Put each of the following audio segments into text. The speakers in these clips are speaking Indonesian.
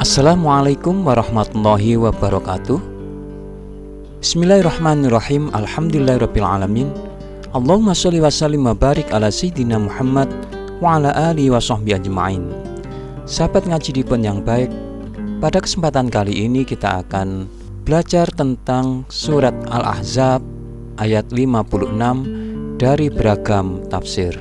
Assalamualaikum warahmatullahi wabarakatuh. Bismillahirrahmanirrahim. Alhamdulillahirrabbilalamin. Allahumma sholli wa sallim wa barik ala sayyidina Muhammad wa ala alihi wa sahbihi ajma'in. Sahabat ngaji dipun yang baik, pada kesempatan kali ini kita akan belajar tentang surat Al-Ahzab ayat 56 dari beragam tafsir.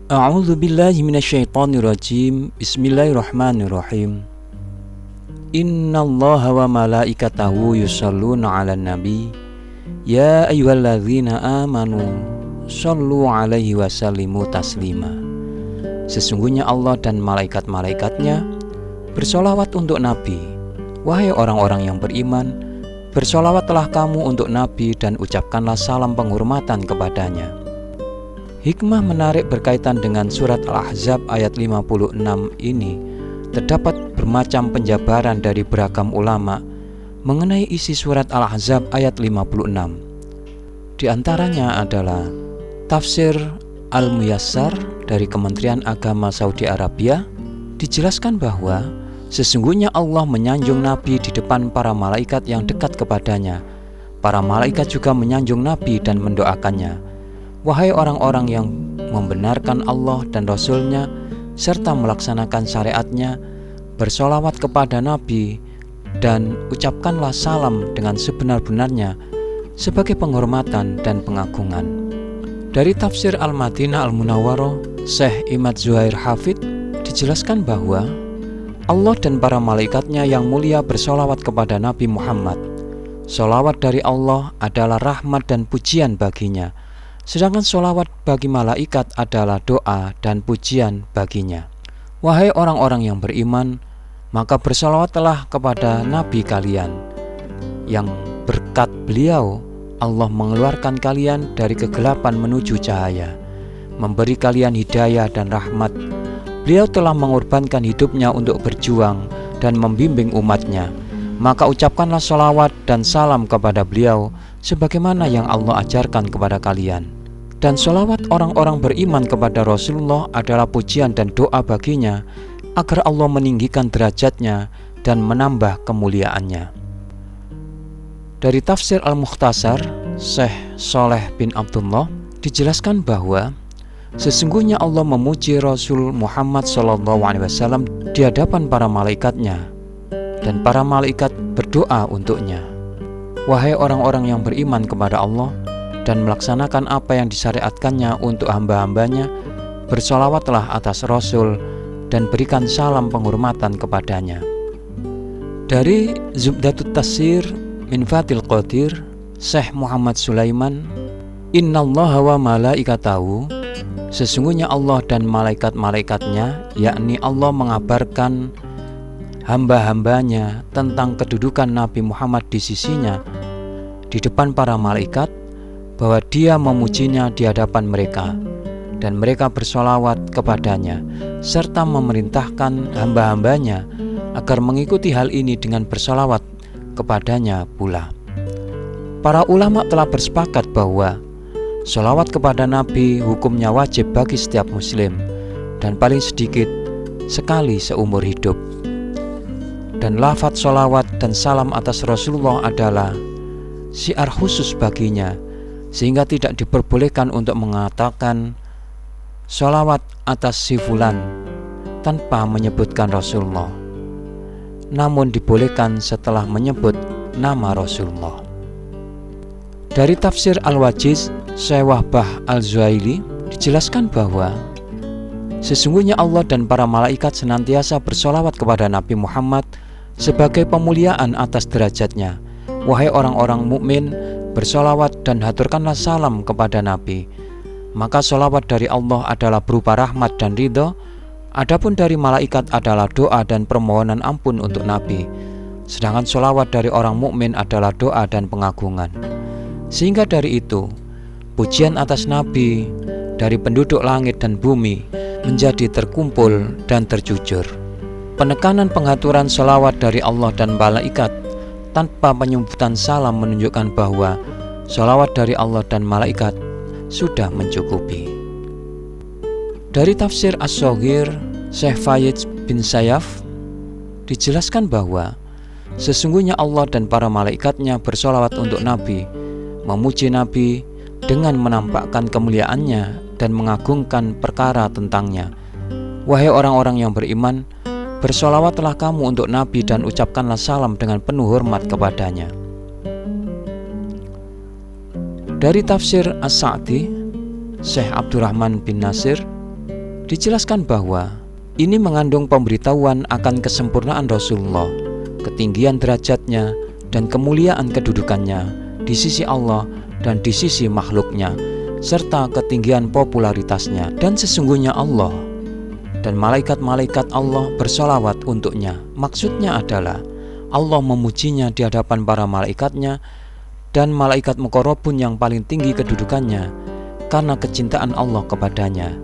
A'udzu billahi minasyaitonir rajim. Bismillahirrahmanirrahim. Innallaha wa malaikatahu yusholluna 'alan nabi. Ya ayyuhalladzina amanu shollu 'alaihi wa sallimu taslima. Sesungguhnya Allah dan malaikat-malaikatnya bersolawat untuk Nabi. Wahai orang-orang yang beriman, bersolawatlah kamu untuk Nabi dan ucapkanlah salam penghormatan kepadanya. Hikmah menarik berkaitan dengan surat Al-Ahzab ayat 56 ini terdapat bermacam penjabaran dari beragam ulama mengenai isi surat Al-Ahzab ayat 56. Di antaranya adalah tafsir Al-Muyassar dari Kementerian Agama Saudi Arabia. Dijelaskan bahwa sesungguhnya Allah menyanjung Nabi di depan para malaikat yang dekat kepadanya. Para malaikat juga menyanjung Nabi dan mendoakannya. Wahai orang-orang yang membenarkan Allah dan Rasul-Nya serta melaksanakan syariat-Nya, bersolawat kepada Nabi dan ucapkanlah salam dengan sebenar-benarnya sebagai penghormatan dan pengagungan. Dari tafsir Al-Madinah Al-Munawwarah, Syekh Imad Zuhair Hafid dijelaskan bahwa Allah dan para malaikatnya yang mulia bersolawat kepada Nabi Muhammad. Solawat dari Allah adalah rahmat dan pujian baginya, sedangkan solawat bagi malaikat adalah doa dan pujian baginya. Wahai orang-orang yang beriman, maka bersolawatlah kepada Nabi kalian, yang berkat beliau Allah mengeluarkan kalian dari kegelapan menuju cahaya, memberi kalian hidayah dan rahmat. Beliau telah mengorbankan hidupnya untuk berjuang dan membimbing umatnya. Maka ucapkanlah solawat dan salam kepada beliau sebagaimana yang Allah ajarkan kepada kalian. Dan solawat orang-orang beriman kepada Rasulullah adalah pujian dan doa baginya agar Allah meninggikan derajatnya dan menambah kemuliaannya. Dari tafsir Al-Mukhtasar, Syekh Sholeh bin Abdullah dijelaskan bahwa sesungguhnya Allah memuji Rasul Muhammad SAW di hadapan para malaikatnya, dan para malaikat berdoa untuknya. Wahai orang-orang yang beriman kepada Allah dan melaksanakan apa yang disyariatkannya untuk hamba-hambanya, bersolawatlah atas Rasul dan berikan salam penghormatan kepadanya. Dari Zubdatut Tafsir min Fathil Qadir, Syekh Muhammad Sulaiman, Innallaha wa malaikatahu, sesungguhnya Allah dan malaikat-malaikatnya, yakni Allah mengabarkan hamba-hambanya tentang kedudukan Nabi Muhammad di sisinya di depan para malaikat, bahwa dia memujinya di hadapan mereka, dan mereka bersolawat kepadanya, serta memerintahkan hamba-hambanya agar mengikuti hal ini dengan bersolawat kepadanya pula. Para ulama telah bersepakat bahwa solawat kepada Nabi hukumnya wajib bagi setiap muslim, dan paling sedikit sekali seumur hidup. Dan lafaz solawat dan salam atas Rasulullah adalah syiar khusus baginya, sehingga tidak diperbolehkan untuk mengatakan sholawat atas si fulan tanpa menyebutkan Rasulullah, namun dibolehkan setelah menyebut nama Rasulullah. Dari tafsir Al-Wajiz, Syekh Wahbah Al-Zuhaili dijelaskan bahwa sesungguhnya Allah dan para malaikat senantiasa bersolawat kepada Nabi Muhammad sebagai pemuliaan atas derajatnya. Wahai orang-orang mukmin, bersolawat dan haturkanlah salam kepada Nabi. Maka solawat dari Allah adalah berupa rahmat dan ridho, adapun dari malaikat adalah doa dan permohonan ampun untuk Nabi. Sedangkan solawat dari orang mukmin adalah doa dan pengagungan. Sehingga dari itu, pujian atas Nabi dari penduduk langit dan bumi menjadi terkumpul dan terjujur. Penekanan penghaturan solawat dari Allah dan malaikat tanpa penyebutan salam menunjukkan bahwa solawat dari Allah dan malaikat sudah mencukupi. Dari tafsir As-Shaghir, Syekh Fayyid bin Sayyaf dijelaskan bahwa sesungguhnya Allah dan para malaikatnya bersolawat untuk Nabi, memuji Nabi dengan menampakkan kemuliaannya dan mengagungkan perkara tentangnya. Wahai orang-orang yang beriman, bersolawatlah kamu untuk Nabi dan ucapkanlah salam dengan penuh hormat kepadanya. Dari tafsir As-Sa'di, Syekh Abdurrahman bin Nasir, dijelaskan bahwa ini mengandung pemberitahuan akan kesempurnaan Rasulullah, ketinggian derajatnya dan kemuliaan kedudukannya di sisi Allah dan di sisi makhluknya, serta ketinggian popularitasnya. Dan sesungguhnya Allah dan malaikat-malaikat Allah bersolawat untuknya. Maksudnya adalah Allah memujinya di hadapan para malaikatnya dan malaikat muqarrabun yang paling tinggi kedudukannya karena kecintaan Allah kepadanya.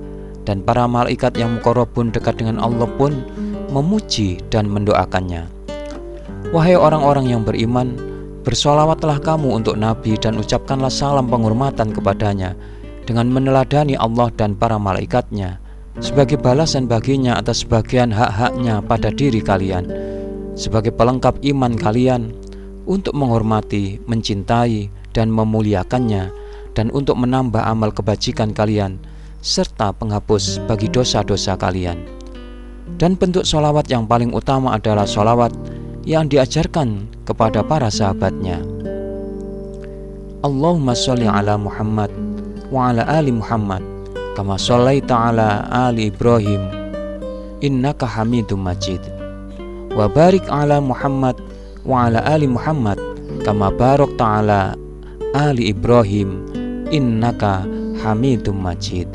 Dan para malaikat yang muqarrabun dekat dengan Allah pun memuji dan mendoakannya. Wahai orang-orang yang beriman, bersolawatlah kamu untuk Nabi dan ucapkanlah salam penghormatan kepadanya dengan meneladani Allah dan para malaikatnya sebagai balasan baginya atas sebagian hak-haknya pada diri kalian, sebagai pelengkap iman kalian, untuk menghormati, mencintai, dan memuliakannya, dan untuk menambah amal kebajikan kalian serta penghapus bagi dosa-dosa kalian. Dan bentuk sholawat yang paling utama adalah sholawat yang diajarkan kepada para sahabatnya. Allahumma sholli ala Muhammad wa ala ali Muhammad kama shallaita ala ali Ibrahim innaka Hamidum Majid wa barik ala Muhammad wa ala ali Muhammad kama barakta ala ali Ibrahim innaka Hamidum Majid.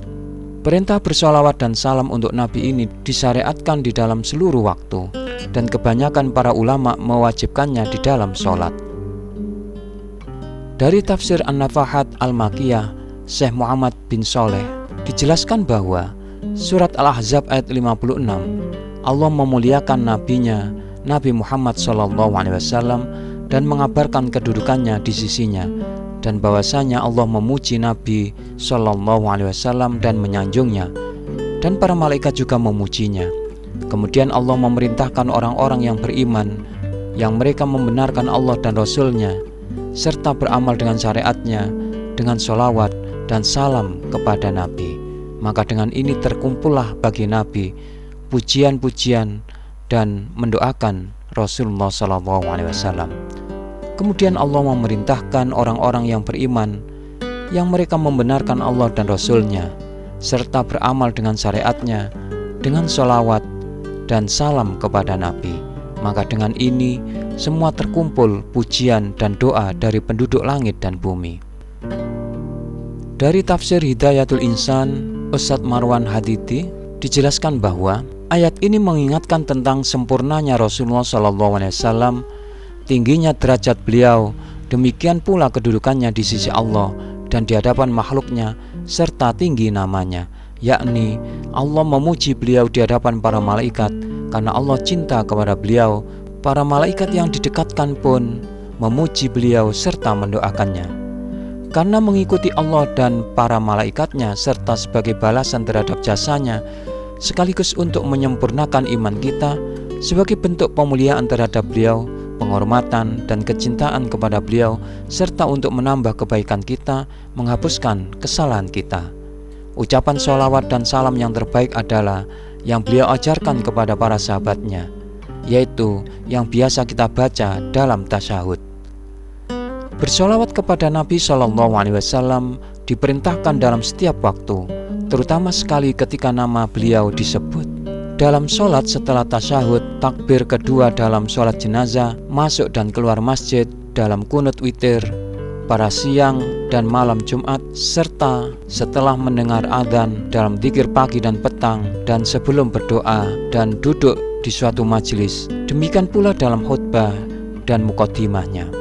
Perintah bersolawat dan salam untuk Nabi ini disyariatkan di dalam seluruh waktu, dan kebanyakan para ulama mewajibkannya di dalam sholat. Dari tafsir An-Nafahat Al-Makiyah, Syekh Muhammad bin Soleh, dijelaskan bahwa surat Al-Ahzab ayat 56, Allah memuliakan nabinya Nabi Muhammad SAW dan mengabarkan kedudukannya di sisinya, dan bahwasanya Allah memuji Nabi SAW dan menyanjungnya, dan para malaikat juga memujinya. Kemudian Allah memerintahkan orang-orang yang beriman yang mereka membenarkan Allah dan Rasul-Nya serta beramal dengan syariatnya dengan sholawat dan salam kepada Nabi. Maka dengan ini terkumpullah bagi Nabi pujian-pujian dan mendoakan Rasulullah SAW. Kemudian Allah memerintahkan orang-orang yang beriman yang mereka membenarkan Allah dan Rasul-Nya serta beramal dengan syariatnya dengan sholawat dan salam kepada Nabi. Maka dengan ini semua terkumpul pujian dan doa dari penduduk langit dan bumi. Dari tafsir Hidayatul Insan, Ustadz Marwan Hadidi, dijelaskan bahwa ayat ini mengingatkan tentang sempurnanya Rasulullah SAW, tingginya derajat beliau, demikian pula kedudukannya di sisi Allah dan di hadapan makhluknya, serta tinggi namanya, yakni Allah memuji beliau di hadapan para malaikat karena Allah cinta kepada beliau. Para malaikat yang didekatkan pun memuji beliau serta mendoakannya. Karena mengikuti Allah dan para malaikatnya serta sebagai balasan terhadap jasanya, sekaligus untuk menyempurnakan iman kita, sebagai bentuk pemuliaan terhadap beliau, penghormatan dan kecintaan kepada beliau, serta untuk menambah kebaikan kita, menghapuskan kesalahan kita. Ucapan sholawat dan salam yang terbaik adalah yang beliau ajarkan kepada para sahabatnya, yaitu yang biasa kita baca dalam tasyahud. Bersolawat kepada Nabi SAW diperintahkan dalam setiap waktu, terutama sekali ketika nama beliau disebut. Dalam sholat setelah tasyahud, takbir kedua dalam sholat jenazah, masuk dan keluar masjid, dalam kunut witir, pada siang dan malam Jumat, serta setelah mendengar adzan dalam zikir pagi dan petang, dan sebelum berdoa dan duduk di suatu majelis. Demikian pula dalam khutbah dan muqaddimahnya.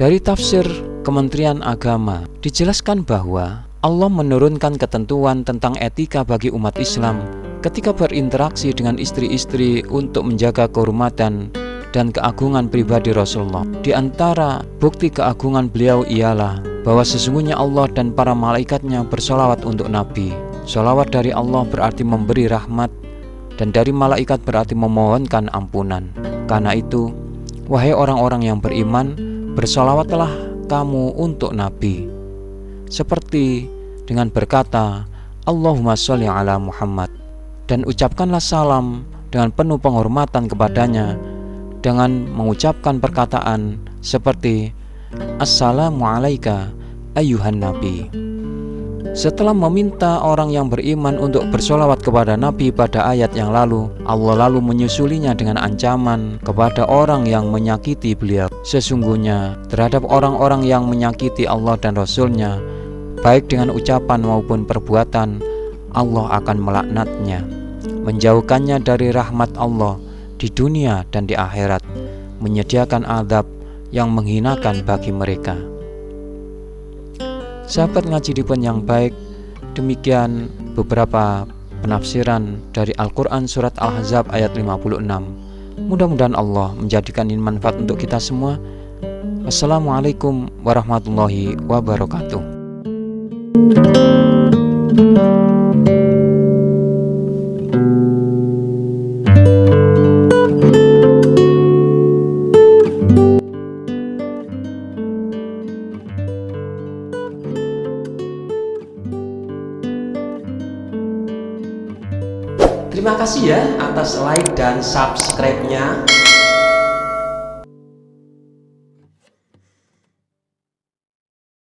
Dari tafsir Kementerian Agama dijelaskan bahwa Allah menurunkan ketentuan tentang etika bagi umat Islam ketika berinteraksi dengan istri-istri untuk menjaga kehormatan dan keagungan pribadi Rasulullah. Di antara bukti keagungan beliau ialah bahwa sesungguhnya Allah dan para malaikatnya bersolawat untuk Nabi. Solawat dari Allah berarti memberi rahmat dan dari malaikat berarti memohonkan ampunan. Karena itu, wahai orang-orang yang beriman, bersolawatlah kamu untuk Nabi, seperti dengan berkata, Allahumma sholli ala Muhammad, dan ucapkanlah salam dengan penuh penghormatan kepadanya dengan mengucapkan perkataan seperti Assalamu alayka ayyuhan Nabi. Setelah meminta orang yang beriman untuk bersolawat kepada Nabi pada ayat yang lalu, Allah lalu menyusulinya dengan ancaman kepada orang yang menyakiti beliau. Sesungguhnya terhadap orang-orang yang menyakiti Allah dan Rasul-Nya, baik dengan ucapan maupun perbuatan, Allah akan melaknatnya, menjauhkannya dari rahmat Allah di dunia dan di akhirat, menyediakan azab yang menghinakan bagi mereka. Sahabat ngaji di yang baik, demikian beberapa penafsiran dari Al-Quran Surat Al-Ahzab ayat 56. Mudah-mudahan Allah menjadikan ini manfaat untuk kita semua. Wassalamualaikum warahmatullahi wabarakatuh. Terima kasih ya atas like dan subscribe-nya.